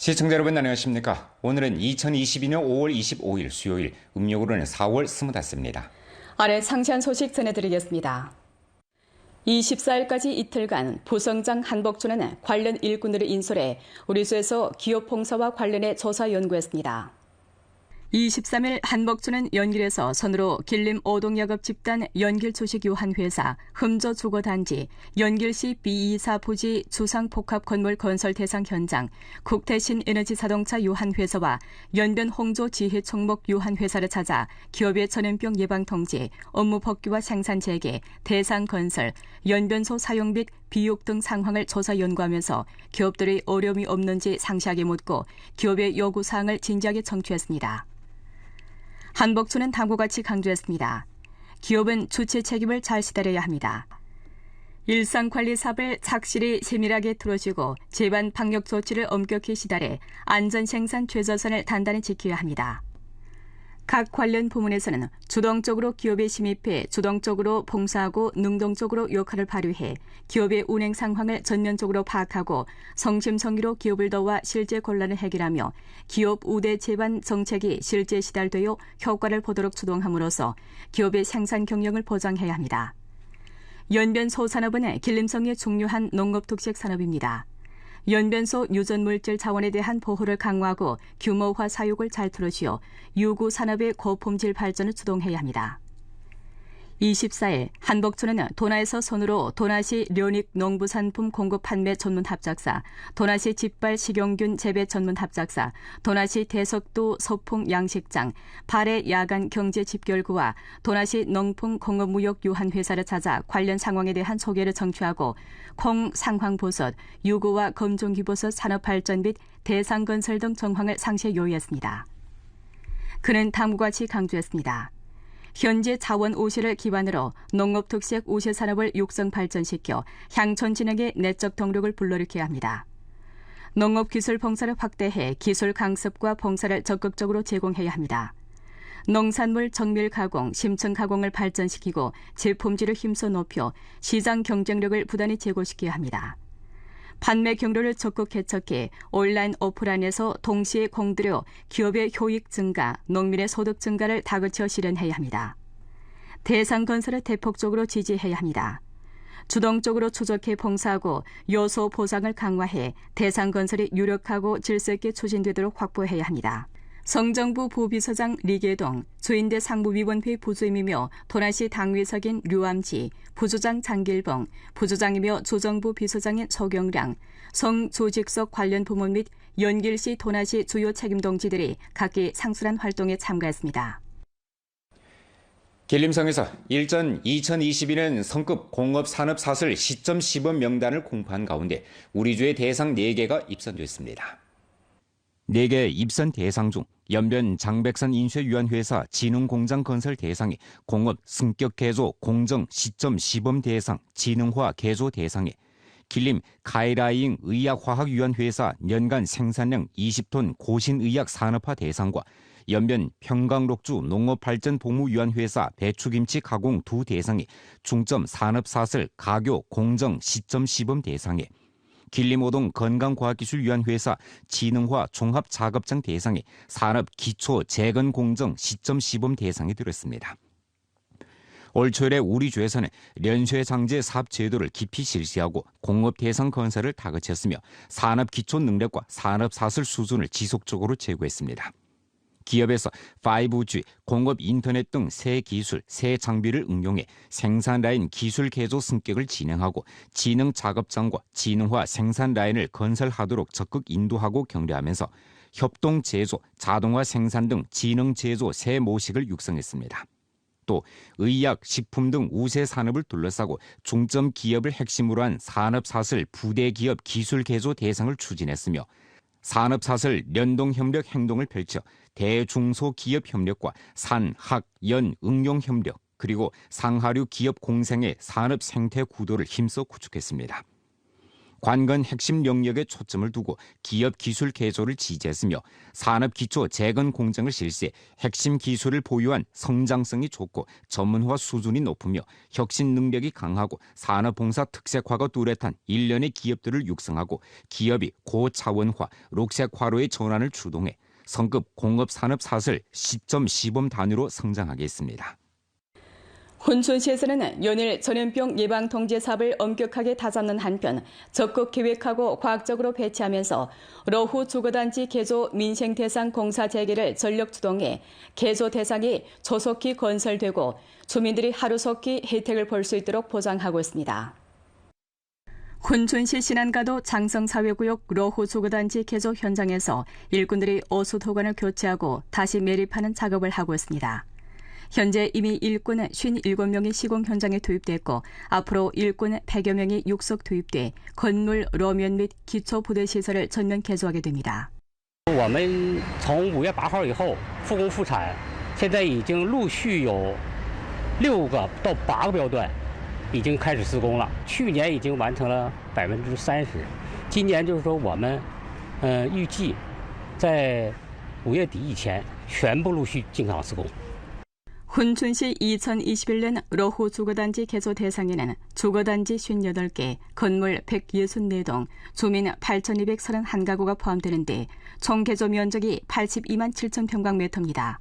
시청자 여러분 안녕하십니까? 오늘은 2022년 5월 25일 수요일, 음력으로는 4월 25일입니다. 아래 상세한 소식 전해드리겠습니다. 24일까지 이틀간 부성장 한복촌은 관련 일꾼들을 인솔해 우리수에서 기업 봉사와 관련해 조사 연구했습니다. 23일 한복촌은 연길에서 선으로 길림 오동야급 집단 연길조식유한회사 흠저주거단지 연길시 B24 부지 주상복합건물 건설 대상 현장 국태신에너지자동차 유한회사와 연변 홍조 지혜총목 유한회사를 찾아 기업의 전염병 예방 통지, 업무 복귀와 생산 재개, 대상 건설, 연변소 사용 및 비육 등 상황을 조사 연구하면서 기업들의 어려움이 없는지 상세하게 묻고 기업의 요구사항을 진지하게 청취했습니다. 한복촌은 다음과 같이 강조했습니다. 기업은 주체 책임을 잘 시달려야 합니다. 일상관리 사업을 착실히 세밀하게 틀어주고 재반 방역 조치를 엄격히 시달해 안전생산 최저선을 단단히 지켜야 합니다. 각 관련 부문에서는 주동적으로 기업에 침입해 주동적으로 봉사하고 능동적으로 역할을 발휘해 기업의 운행 상황을 전면적으로 파악하고 성심성의로 기업을 도와 실제 곤란을 해결하며 기업 우대 재반 정책이 실제 시달되어 효과를 보도록 주동함으로써 기업의 생산 경영을 보장해야 합니다. 연변소산업은 길림성의 중요한 농업특색 산업입니다. 연변소 유전물질 자원에 대한 보호를 강화하고 규모화 사육을 잘 틀어주어 유구 산업의 고품질 발전을 주동해야 합니다. 24일 한복촌은 도나에서 선으로 도나시 련익 농부산품 공급 판매 전문 합작사, 도나시 집발 식용균 재배 전문 합작사, 도나시 대석도 소풍 양식장, 발해 야간 경제 집결구와 도나시 농풍 공업무역 유한회사를 찾아 관련 상황에 대한 소개를 청취하고 콩 상황보섯, 유구와 검종기보섯 산업발전 및 대상건설 등 정황을 상세히 요약했습니다. 그는 다음과 같이 강조했습니다. 현재 자원 우시를 기반으로 농업특색 우시 산업을 육성 발전시켜 향촌 진흥의 내적 동력을 불러일으켜야 합니다. 농업기술 봉사를 확대해 기술 강습과 봉사를 적극적으로 제공해야 합니다. 농산물 정밀 가공, 심층 가공을 발전시키고 제품질을 힘써 높여 시장 경쟁력을 부단히 제고시켜야 합니다. 판매 경로를 적극 개척해 온라인 오프라인에서 동시에 공들여 기업의 효익 증가, 농민의 소득 증가를 다그쳐 실현해야 합니다. 대상 건설을 대폭적으로 지지해야 합니다. 주동적으로 추적해 봉사하고 요소 보상을 강화해 대상 건설이 유력하고 질서 있게 추진되도록 확보해야 합니다. 성정부 부비서장 리계동, 조인대 상무위원회 부주임이며 도나시 당위석인 류암지, 부주장 장길봉, 부주장이며 조정부 비서장인 서경량, 성조직석 관련 부문 및 연길시 도나시 주요 책임동지들이 각기 상술한 활동에 참가했습니다. 길림성에서 일전 2022년 성급 공업산업사슬 시점 시범 명단을 공포한 가운데 우리주의 대상 4개가 입선됐습니다. 4개 입선 대상 중 연변 장백산 인쇄유한회사 진흥공장 건설 대상에 공업 승격 개조 공정 시점 시범 대상 진흥화 개조 대상에 길림 카이라잉 의약화학유한회사 연간 생산량 20톤 고신의약 산업화 대상과 연변 평강록주 농업발전복무유한회사 배추김치 가공 2대상에 중점 산업사슬 가교 공정 시점 시범 대상에 길림오동 건강과학기술유한회사 진흥화 종합작업장 대상에 산업기초 재건공정 시점 시범 대상에 들었습니다. 올 초일에 우리 주에서는 연쇄장제 사업 제도를 깊이 실시하고 공업 대상 건설을 다그쳤으며 산업기초 능력과 산업사슬 수준을 지속적으로 제고했습니다. 기업에서 5G, 공업 인터넷 등 새 기술, 새 장비를 응용해 생산 라인 기술 개조 승격을 진행하고 진흥 작업장과 진흥화 생산 라인을 건설하도록 적극 인도하고 격려하면서 협동 제조, 자동화 생산 등 진흥 제조 새 모식을 육성했습니다. 또 의약, 식품 등 우세 산업을 둘러싸고 중점 기업을 핵심으로 한 산업사슬 부대 기업 기술 개조 대상을 추진했으며 산업사슬 연동협력 행동을 펼쳐 대중소 기업 협력과 산, 학, 연, 응용 협력 그리고 상하류 기업 공생의 산업 생태 구도를 힘써 구축했습니다. 관건 핵심 영역에 초점을 두고 기업 기술 개조를 지지했으며 산업기초 재건 공정을 실시해 핵심 기술을 보유한 성장성이 좋고 전문화 수준이 높으며 혁신 능력이 강하고 산업봉사 특색화가 뚜렷한 일련의 기업들을 육성하고 기업이 고차원화, 녹색화로의 전환을 추동해 성급 공업산업사슬 시점 시범 단위로 성장하게 했습니다. 훈춘시에서는 연일 전염병 예방 통제 사업을 엄격하게 다잡는 한편 적극 계획하고 과학적으로 배치하면서 러후 주거단지 개조 민생 대상 공사 재개를 전력 주동해 개조 대상이 조속히 건설되고 주민들이 하루속히 혜택을 볼 수 있도록 보장하고 있습니다. 훈춘시 신안가도 장성사회구역 러후 주거단지 개조 현장에서 일꾼들이 오수도관을 교체하고 다시 매립하는 작업을 하고 있습니다. 현재 이미 일꾼 57명이 시공 현장에 투입됐고 앞으로 일꾼 100여 명이 육속 투입돼 건물, 로면 및 기초 부대 시설을 전면 개조하게 됩니다. 我们从5月8号以后复工复产，现在已经陆续有6个到8个标段已经开始施工了。去年已经完成了30%，今年就是说我们预计在5月底以前全部陆续进场施工。 훈춘시 2021년 러후 주거단지 개조 대상에는 주거단지 58개, 건물 164동, 주민 8,231가구가 포함되는데 총 개조 면적이 82만 7천 평방미터입니다.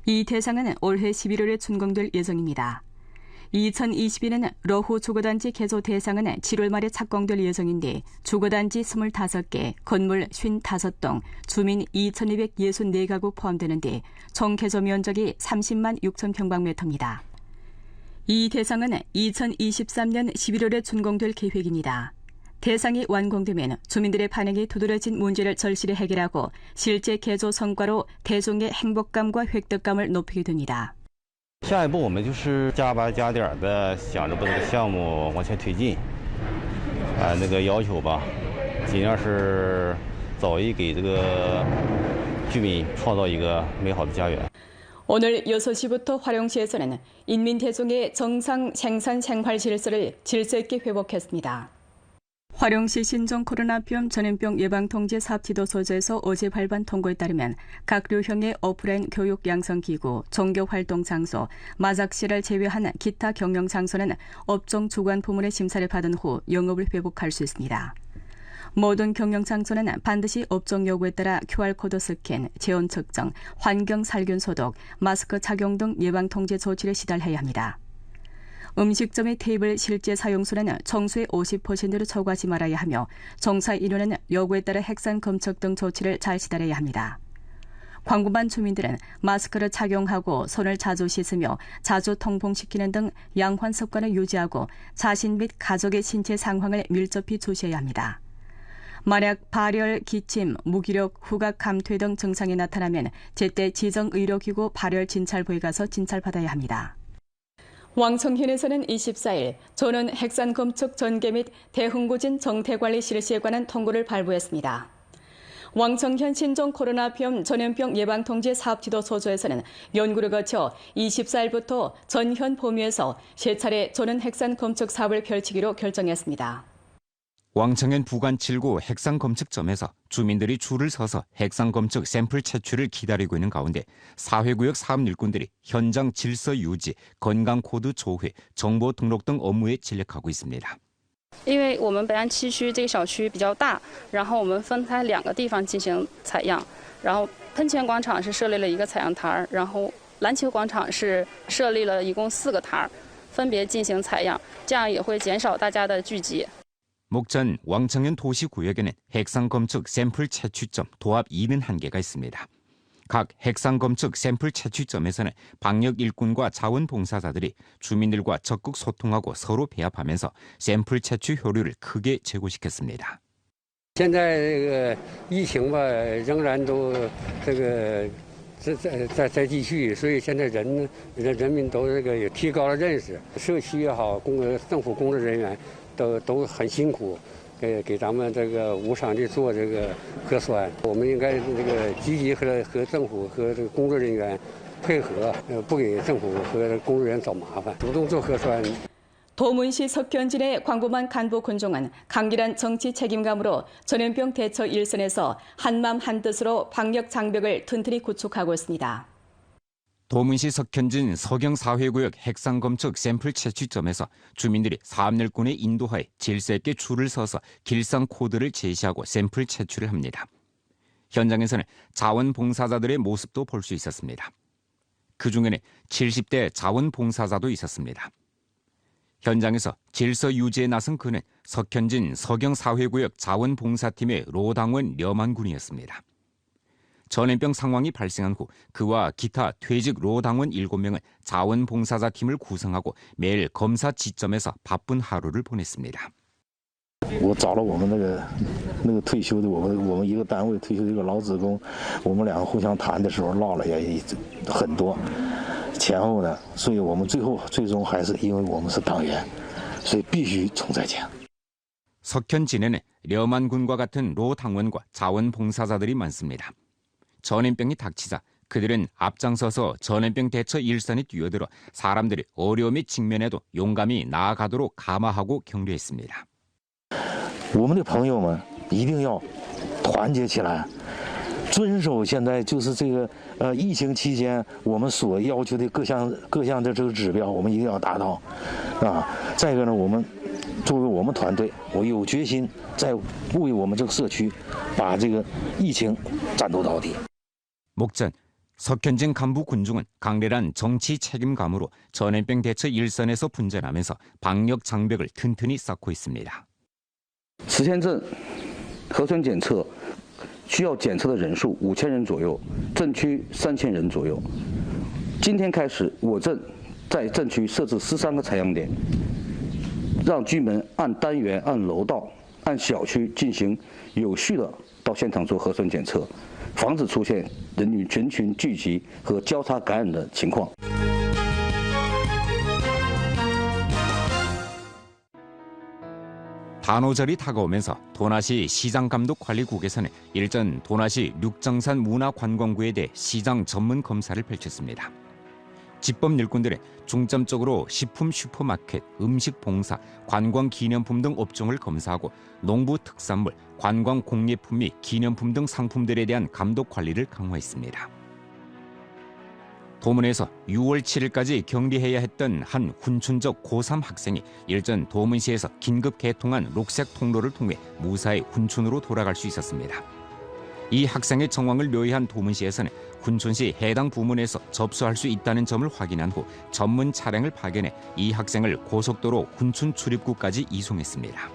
이 대상은 올해 11월에 준공될 예정입니다. 2022년 러후 주거단지 개조 대상은 7월 말에 착공될 예정인데 주거단지 25개, 건물 55동, 주민 2,264가구 포함되는데 총 개조 면적이 30만 6천 평방미터입니다. 이 대상은 2023년 11월에 준공될 계획입니다. 대상이 완공되면 주민들의 반응이 두드러진 문제를 절실히 해결하고 실제 개조 성과로 대중의 행복감과 획득감을 높이게 됩니다. 下一步我们就是加班加点的想着把这个项目往前推进，按那个要求吧，尽量是早日给这个居民创造一个美好的家园。 오늘 6시부터 화룡시에서는 인민대중의 정상 생산 생활 질서를 질서 있게 회복했습니다. 화룡시 신종 코로나병 전염병 예방통제 사업지도서조에서 어제 발반 통고에 따르면 각 류형의 오프라인 교육 양성기구, 종교활동 장소, 마작실을 제외한 기타 경영 장소는 업종 주관 부문의 심사를 받은 후 영업을 회복할 수 있습니다. 모든 경영 장소는 반드시 업종 요구에 따라 QR코드 스캔, 체온 측정, 환경 살균 소독, 마스크 착용 등 예방통제 조치를 시달해야 합니다. 음식점의 테이블 실제 사용수는 청소의 50%로 초과하지 말아야 하며 종사 인원은 요구에 따라 핵산 검척 등 조치를 잘 시달해야 합니다. 광고반 주민들은 마스크를 착용하고 손을 자주 씻으며 자주 통풍시키는 등 양환 습관을 유지하고 자신 및 가족의 신체 상황을 밀접히 주시해야 합니다. 만약 발열, 기침, 무기력, 후각 감퇴 등 증상이 나타나면 제때 지정의료기구 발열 진찰부에 가서 진찰받아야 합니다. 왕청현에서는 24일 전원 핵산 검측 전개 및 대흥구진 정태관리 실시에 관한 통고를 발부했습니다. 왕청현 신종 코로나병 전염병 예방통제 사업지도소조에서는 연구를 거쳐 24일부터 전현 범위에서 세 차례 전원 핵산 검측 사업을 펼치기로 결정했습니다. 왕청현 부관 7구 핵산검측점에서 주민들이 줄을 서서 핵산검측 샘플 채취를 기다리고 있는 가운데 사회구역 사업 일꾼들이 현장 질서 유지, 건강코드 조회, 정보 등록 등 업무에 진력하고 있습니다. 因为我们北岸7区这个小区比较大，然后我们分开2个地方进行采样，然后喷泉广场是设立了1个采样台，然后篮球广场是设立了一共4个台，分别进行采样，这样也会减少大家的聚集。 목전 왕청현 도시구역에는 핵산검측 샘플 채취점 도합 71개가 있습니다. 각 핵산검측 샘플 채취점에서는 방역 일꾼과 자원봉사자들이 주민들과 적극 소통하고 서로 배합하면서 샘플 채취 효率을 크게 제고시켰습니다. 现在这个疫情吧，仍然都这个在继续，所以现在人民都这个也提高了认识，社区也好，政府工作人员。 都很辛苦，给咱们这个无偿的做这个核酸。我们应该这个积极和政府和这个工作人員配合，不给政府和工作人員找麻煩，主動做核酸。 도문시 석현진의 광범한 간부 군종은 강렬한 정치 책임감으로 전염병 대처 일선에서 한마음 한뜻으로 방역 장벽을 튼튼히 구축하고 있습니다. 도문시 석현진 서경사회구역 핵상검측 샘플 채취점에서 주민들이 사암열군의 인도하에 질서 있게 줄을 서서 길상 코드를 제시하고 샘플 채취를 합니다. 현장에서는 자원봉사자들의 모습도 볼 수 있었습니다. 그중에는 70대 자원봉사자도 있었습니다. 현장에서 질서 유지에 나선 그는 석현진 서경사회구역 자원봉사팀의 로당원 려만군이었습니다. 전염병 상황이 발생한 후 그와 기타 퇴직 로당원 7명은 자원봉사자 팀을 구성하고 매일 검사 지점에서 바쁜 하루를 보냈습니다. 我找了我们那个退休的我们一个单位退休的一个老职工，我们两个互相谈的时候唠了也很多，前后呢，所以我们最终还是因为我们是党员，所以必须冲在前。 석현진에는 려만군과 같은 로 당원과 자원봉사자들이 많습니다. 전염병이 닥치자 그들은 앞장서서 전염병 대처 일선에 뛰어들어 사람들이 어려움에 직면해도 용감히 나아가도록 감화하고 격려했습니다. 我们的朋友们一定要团结起来，遵守现在就是这个疫情期间我们所要求的各项的这个指标，我们一定要达到啊。再一个呢，我们作为我们团队，我有决心在为我们这个社区把这个疫情战斗到底。 목전 석현진 간부 군중은 강렬한 정치 책임감으로 전염병 대처 일선에서 분전하면서 방역 장벽을 튼튼히 쌓고 있습니다. 磁县镇核酸检测需要检测的人数5000人左右，镇区3000人左右。今天开始，我镇在镇区设置13个采样点，让居民按单元、按楼道、按小区进行有序的到现场做核酸检测，防止出现人群聚集和交叉感染的情况。 단오절이 다가오면서 도나시 시장감독관리국에서는 일전 도나시 륙정산 문화관광구에 대해 시장 전문 검사를 펼쳤습니다. 집법 일꾼들은 중점적으로 식품 슈퍼마켓, 음식 봉사, 관광 기념품 등 업종을 검사하고 농부 특산물, 관광 공예품 및 기념품 등 상품들에 대한 감독 관리를 강화했습니다. 도문에서 6월 7일까지 격리해야 했던 한 훈춘적 고3 학생이 일전 도문시에서 긴급 개통한 녹색 통로를 통해 무사히 훈춘으로 돌아갈 수 있었습니다. 이 학생의 정황을 묘의한 도문시에서는 훈춘시 해당 부문에서 접수할 수 있다는 점을 확인한 후 전문 차량을 파견해 이 학생을 고속도로 훈춘 출입구까지 이송했습니다.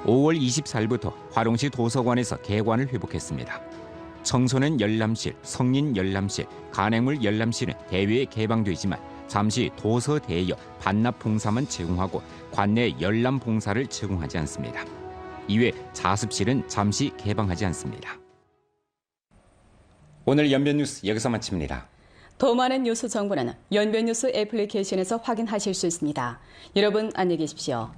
5월 24일부터 화룡시 도서관에서 개관을 회복했습니다. 청소년 열람실, 성인 열람실, 간행물 열람실은 대외에 개방되지만 잠시 도서 대여, 반납 봉사만 제공하고 관내 열람 봉사를 제공하지 않습니다. 이외 자습실은 잠시 개방하지 않습니다. 오늘 연변뉴스 여기서 마칩니다. 더 많은 뉴스 정보는 연변뉴스 애플리케이션에서 확인하실 수 있습니다. 여러분 안녕히 계십시오.